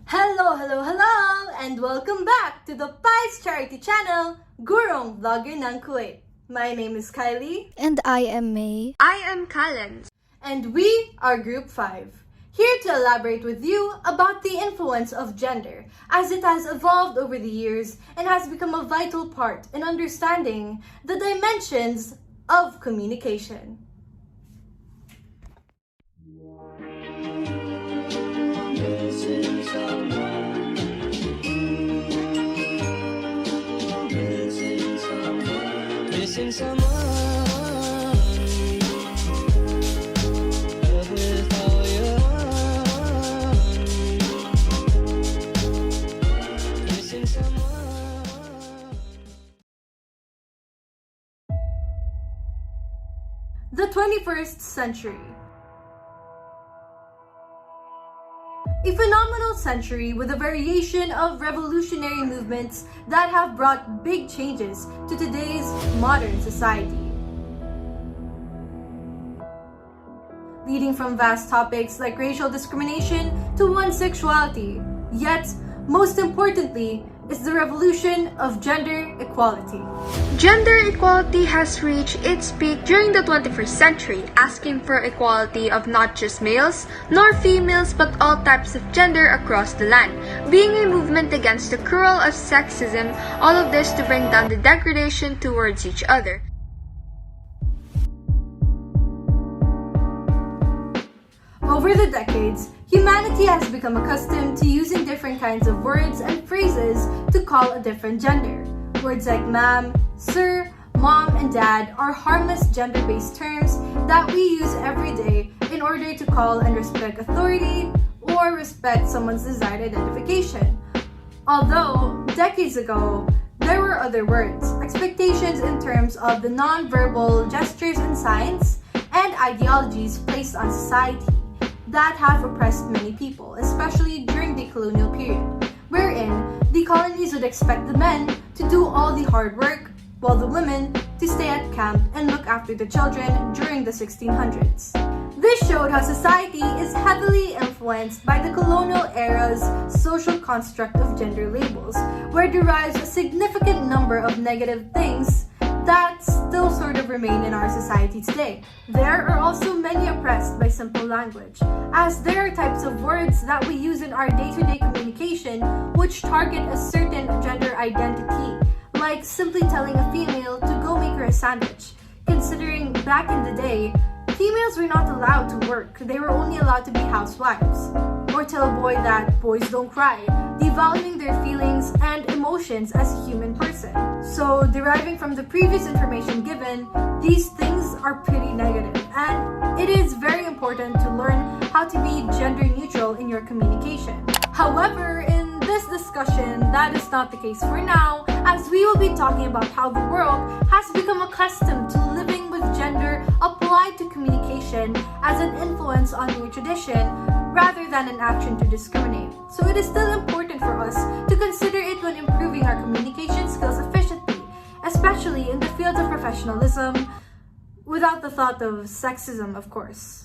Hello, and welcome back to the Pies Charity Channel, Gurong Vlogger ng Kuwait. My name is Kylie. And I am May. I am Kalens. And we are Group 5, here to elaborate with you about the influence of gender as it has evolved over the years and has become a vital part in understanding the dimensions of communication. Missing someone with all your heart. Missing someone. The 21st century. A phenomenal century with a variation of revolutionary movements that have brought big changes to today's modern society. Leading from vast topics like racial discrimination to one's sexuality, yet, most importantly, is the revolution of gender equality. Gender equality has reached its peak during the 21st century, asking for equality of not just males nor females but all types of gender across the land, being a movement against the cruel of sexism, all of this to bring down the degradation towards each other. Over the decades, humanity has become accustomed to using different kinds of words and phrases to call a different gender. Words like ma'am, sir, mom, and dad are harmless gender-based terms that we use every day in order to call and respect authority or respect someone's desired identification. Although, decades ago, there were other words, expectations in terms of the non-verbal gestures and signs, and ideologies placed on society that have oppressed many people, especially during the colonial period, wherein the colonies would expect the men to do all the hard work while the women to stay at camp and look after the children during the 1600s. This showed how society is heavily influenced by the colonial era's social construct of gender labels, where derives a significant number of negative things that still sort of remain in our society today. There are also many oppressed by simple language, as there are types of words that we use in our day-to-day communication which target a certain gender identity, like simply telling a female to go make her a sandwich, considering back in the day, females were not allowed to work, they were only allowed to be housewives. Or tell a boy that boys don't cry, devaluing their feelings and emotions as a human person. So, deriving from the previous information given, these things are pretty negative, and it is very important to learn how to be gender neutral in your communication. However, in this discussion, that is not the case for now, as we will be talking about how the world has become accustomed to living with gender applied to communication as an influence on your tradition rather than an action to discriminate. So it is still important for us to consider it when improving our communication skills efficiently, especially in the fields of professionalism, without the thought of sexism, of course.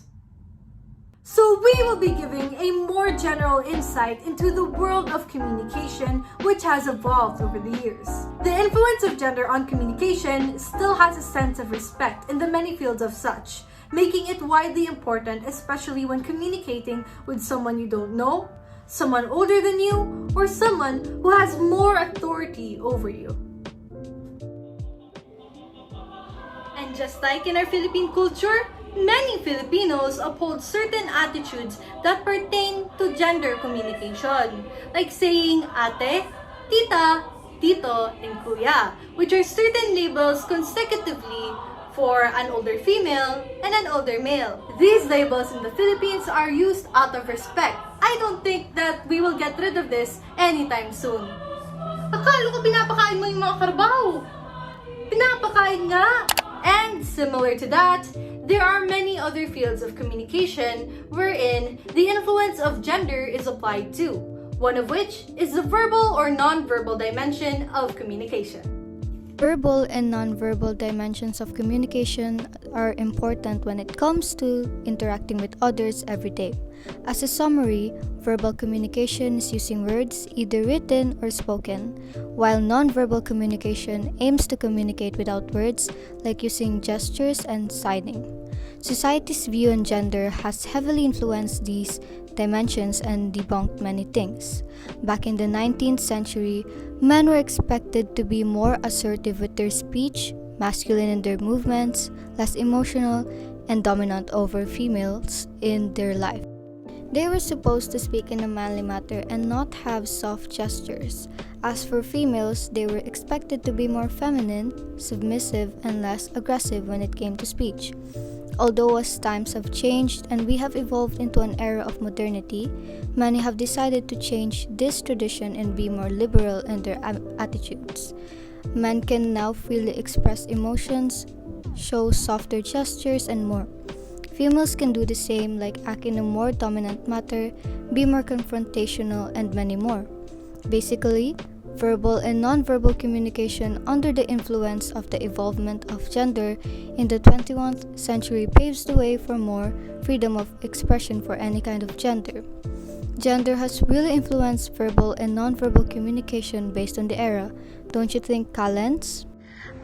So we will be giving a more general insight into the world of communication, which has evolved over the years. The influence of gender on communication still has a sense of respect in the many fields of such, making it widely important, especially when communicating with someone you don't know, someone older than you, or someone who has more authority over you. And just like in our Philippine culture, many Filipinos uphold certain attitudes that pertain to gender communication, like saying ate, tita, tito, and kuya, which are certain labels consecutively for an older female and an older male. These labels in the Philippines are used out of respect. I don't think that we will get rid of this anytime soon. Akala ko pinapakain mo yung mga karabaw. Pinapakain nga! And similar to that, there are many other fields of communication wherein the influence of gender is applied to, one of which is the verbal or non-verbal dimension of communication. Verbal and nonverbal dimensions of communication are important when it comes to interacting with others every day. As a summary, verbal communication is using words, either written or spoken, while nonverbal communication aims to communicate without words, like using gestures and signing. Society's view on gender has heavily influenced these dimensions and debunked many things. Back in the 19th century, men were expected to be more assertive with their speech, masculine in their movements, less emotional, and dominant over females in their life. They were supposed to speak in a manly manner and not have soft gestures. As for females, they were expected to be more feminine, submissive, and less aggressive when it came to speech. Although as times have changed and we have evolved into an era of modernity, many have decided to change this tradition and be more liberal in their attitudes. Men can now freely express emotions, show softer gestures, and more. Females can do the same, like act in a more dominant manner, be more confrontational, and many more. Basically, verbal and nonverbal communication under the influence of the evolvement of gender in the 21st century paves the way for more freedom of expression for any kind of gender. Gender has really influenced verbal and nonverbal communication based on the era, don't you think, Kalens?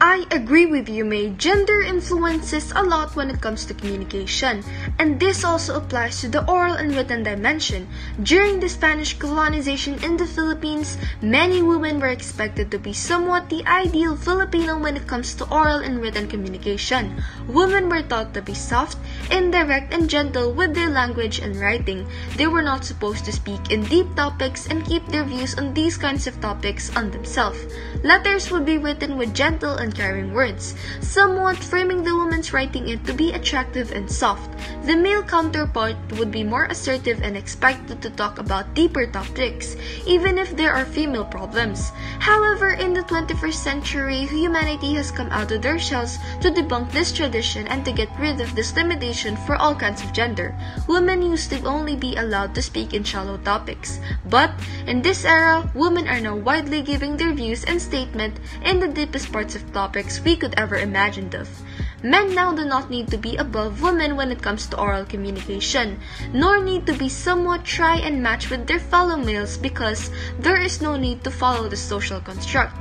I agree with you, May. Gender influences a lot when it comes to communication, and this also applies to the oral and written dimension. During the Spanish colonization in the Philippines, many women were expected to be somewhat the ideal Filipino when it comes to oral and written communication. Women were taught to be soft, indirect, and gentle with their language and writing. They were not supposed to speak in deep topics and keep their views on these kinds of topics on themselves. Letters would be written with gentle and caring words, somewhat framing the woman's writing it to be attractive and soft. The male counterpart would be more assertive and expected to talk about deeper topics, even if there are female problems. However, in the 21st century, humanity has come out of their shells to debunk this tradition and to get rid of this limitation for all kinds of gender. Women used to only be allowed to speak in shallow topics, but in this era, women are now widely giving their views and statement in the deepest parts of topics we could ever imagine of. Men now do not need to be above women when it comes to oral communication, nor need to be somewhat try and match with their fellow males because there is no need to follow the social construct.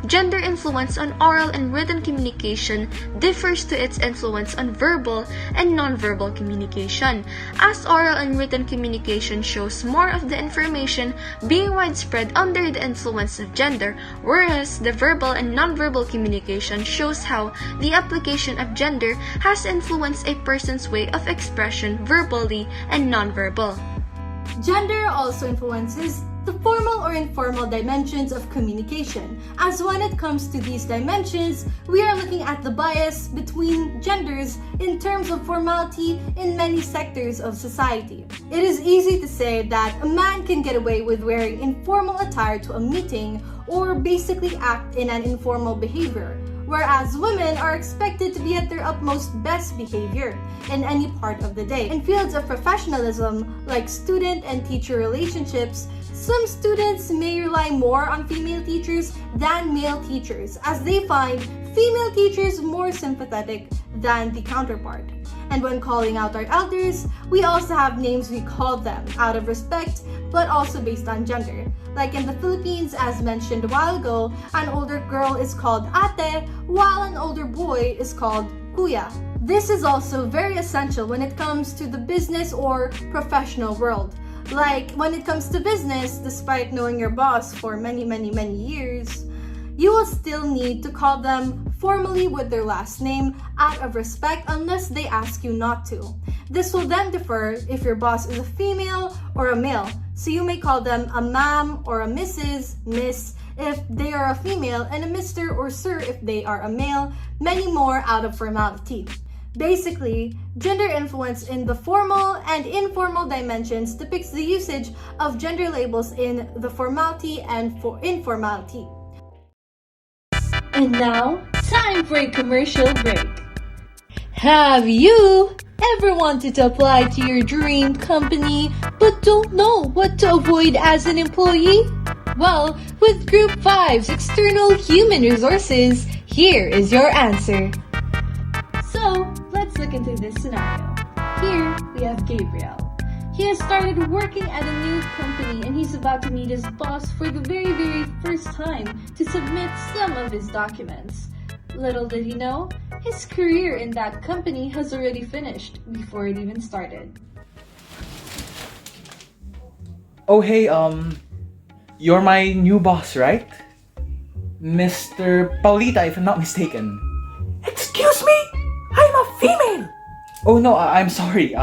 Gender influence on oral and written communication differs to its influence on verbal and nonverbal communication, as oral and written communication shows more of the information being widespread under the influence of gender, whereas the verbal and nonverbal communication shows how the application of gender has influenced a person's way of expression verbally and nonverbal. Gender also influences the formal or informal dimensions of communication, as when it comes to these dimensions, we are looking at the bias between genders in terms of formality in many sectors of society. It is easy to say that a man can get away with wearing informal attire to a meeting or basically act in an informal behavior, whereas women are expected to be at their utmost best behavior in any part of the day. In fields of professionalism like student and teacher relationships, some students may rely more on female teachers than male teachers, as they find female teachers more sympathetic than the counterpart. And when calling out our elders, we also have names we call them out of respect, but also based on gender. Like in the Philippines, as mentioned a while ago, an older girl is called ate, while an older boy is called kuya. This is also very essential when it comes to the business or professional world. Like when it comes to business, despite knowing your boss for many years, you will still need to call them formally with their last name out of respect unless they ask you not to. This will then differ if your boss is a female or a male, so you may call them a ma'am or a Mrs., Miss if they are a female, and a Mr. or Sir if they are a male, many more out of formality. Basically, gender influence in the formal and informal dimensions depicts the usage of gender labels in the formality and informality. And now, time for a commercial break. Have you ever wanted to apply to your dream company but don't know what to avoid as an employee? Well, with Group 5's External Human Resources, Here is your answer. So, let's look into this scenario. Here, we have Gabriel. He has started working at a new company and he's about to meet his boss for the very first time to submit some of his documents. Little did he know, his career in that company has already finished before it even started. Oh, hey, you're my new boss, right? Mr. Paulita, if I'm not mistaken. Excuse me? I'm a female! Oh, no, I'm sorry.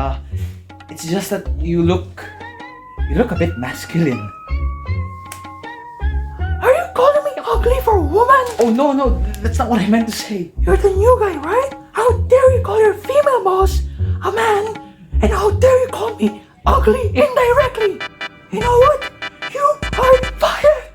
It's just that you look a bit masculine. Are you calling me ugly for a woman? Oh, no, that's not what I meant to say. You're the new guy, right? How dare you call your female boss a man? And how dare you call me ugly indirectly? You know what? You are fired!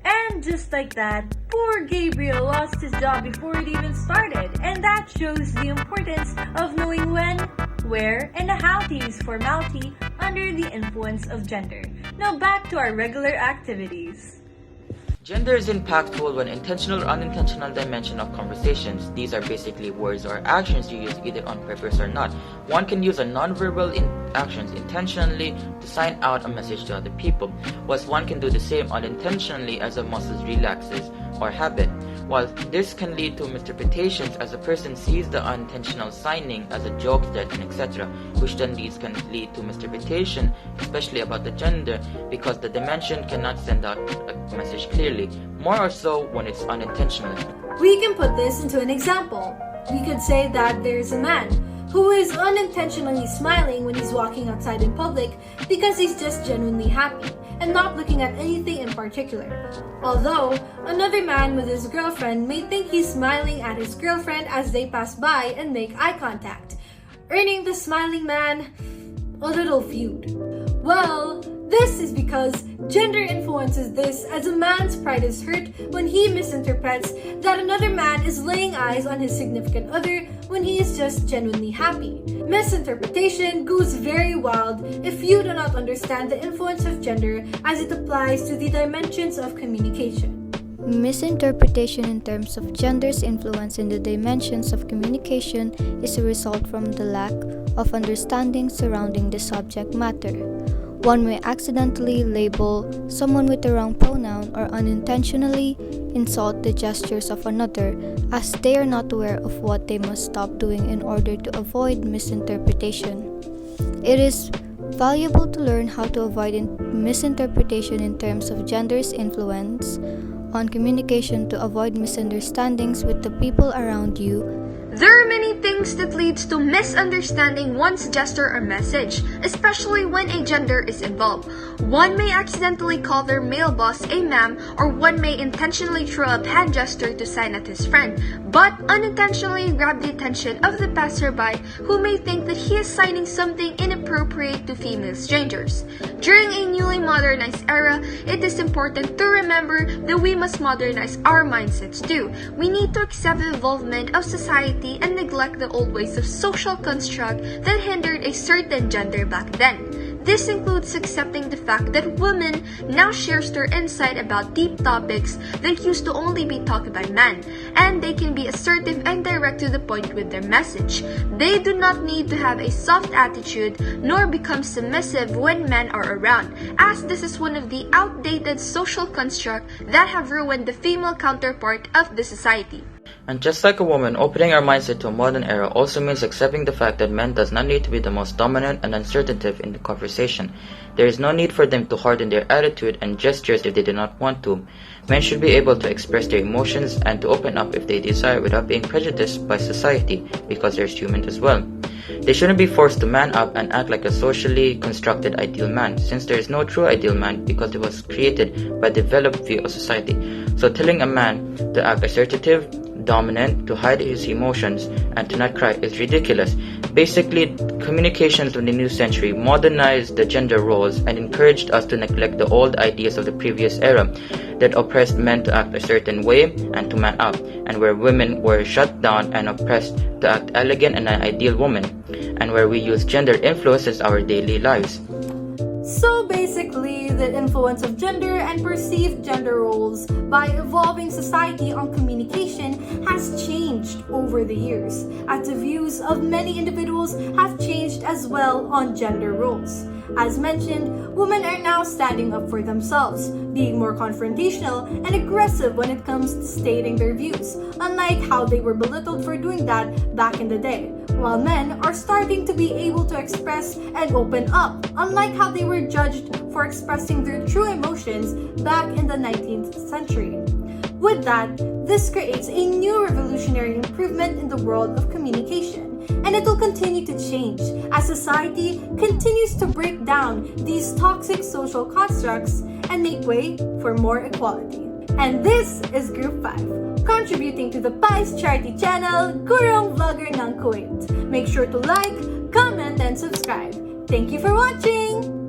And just like that, poor Gabriel lost his job before it even started. And that shows the importance of knowing when, where, and how to use formality under the influence of gender. Now back to our regular activities. Gender is impactful when intentional or unintentional dimension of conversations. These are basically words or actions you use either on purpose or not. One can use a non-verbal actions intentionally to sign out a message to other people, whilst one can do the same unintentionally as a muscle relaxes or habit. While this can lead to misinterpretations as a person sees the unintentional signing as a joke, threat, and etc., which then can lead to misinterpretation, especially about the gender, because the dimension cannot send out a message clearly, more or so when it's unintentional. We can put this into an example. We could say that there's a man who is unintentionally smiling when he's walking outside in public because he's just genuinely happy and not looking at anything in particular. Although, another man with his girlfriend may think he's smiling at his girlfriend as they pass by and make eye contact, earning the smiling man a little feud. Well, this is because gender influences this, as a man's pride is hurt when he misinterprets that another man is laying eyes on his significant other when he is just genuinely happy. Misinterpretation goes very wild if you do not understand the influence of gender as it applies to the dimensions of communication. Misinterpretation in terms of gender's influence in the dimensions of communication is a result from the lack of understanding surrounding the subject matter. One may accidentally label someone with the wrong pronoun or unintentionally insult the gestures of another, as they are not aware of what they must stop doing in order to avoid misinterpretation. It is valuable to learn how to avoid misinterpretation in terms of gender's influence on communication to avoid misunderstandings with the people around you. There are many things that leads to misunderstanding one's gesture or message, especially when a gender is involved. One may accidentally call their male boss a ma'am, or one may intentionally throw up hand gesture to sign at his friend, but unintentionally grab the attention of the passerby who may think that he is signing something inappropriate to female strangers. During a newly modernized era, it is important to remember that we must modernize our mindsets too. We need to accept the involvement of society and neglect the old ways of social construct that hindered a certain gender back then. This includes accepting the fact that women now shares their insight about deep topics that used to only be talked by men, and they can be assertive and direct to the point with their message. They do not need to have a soft attitude nor become submissive when men are around, as this is one of the outdated social constructs that have ruined the female counterpart of the society. And just like a woman, opening our mindset to a modern era also means accepting the fact that men does not need to be the most dominant and assertive in the conversation. There is no need for them to harden their attitude and gestures if they do not want to. Men should be able to express their emotions and to open up if they desire without being prejudiced by society, because they're human as well. They shouldn't be forced to man up and act like a socially constructed ideal man, since there is no true ideal man because it was created by developed view of society. So telling a man to act assertive, dominant, to hide his emotions, and to not cry is ridiculous. Basically, communications of the new century modernized the gender roles and encouraged us to neglect the old ideas of the previous era that oppressed men to act a certain way and to man up, and where women were shut down and oppressed to act elegant and an ideal woman, and where we use gender influences our daily lives. So basically, the influence of gender and perceived gender roles by evolving society on communication has changed over the years, as the views of many individuals have changed as well on gender roles. As mentioned, women are now standing up for themselves, being more confrontational and aggressive when it comes to stating their views, unlike how they were belittled for doing that back in the day, while men are starting to be able to express and open up, unlike how they were judged for expressing their true emotions back in the 19th century. With that, this creates a new revolutionary improvement in the world of communication, and it will continue to change as society continues to break down these toxic social constructs and make way for more equality. And this is Group 5, contributing to the PIE's charity channel, Gurong Vlogger ng Kuwait. Make sure to like, comment, and subscribe. Thank you for watching!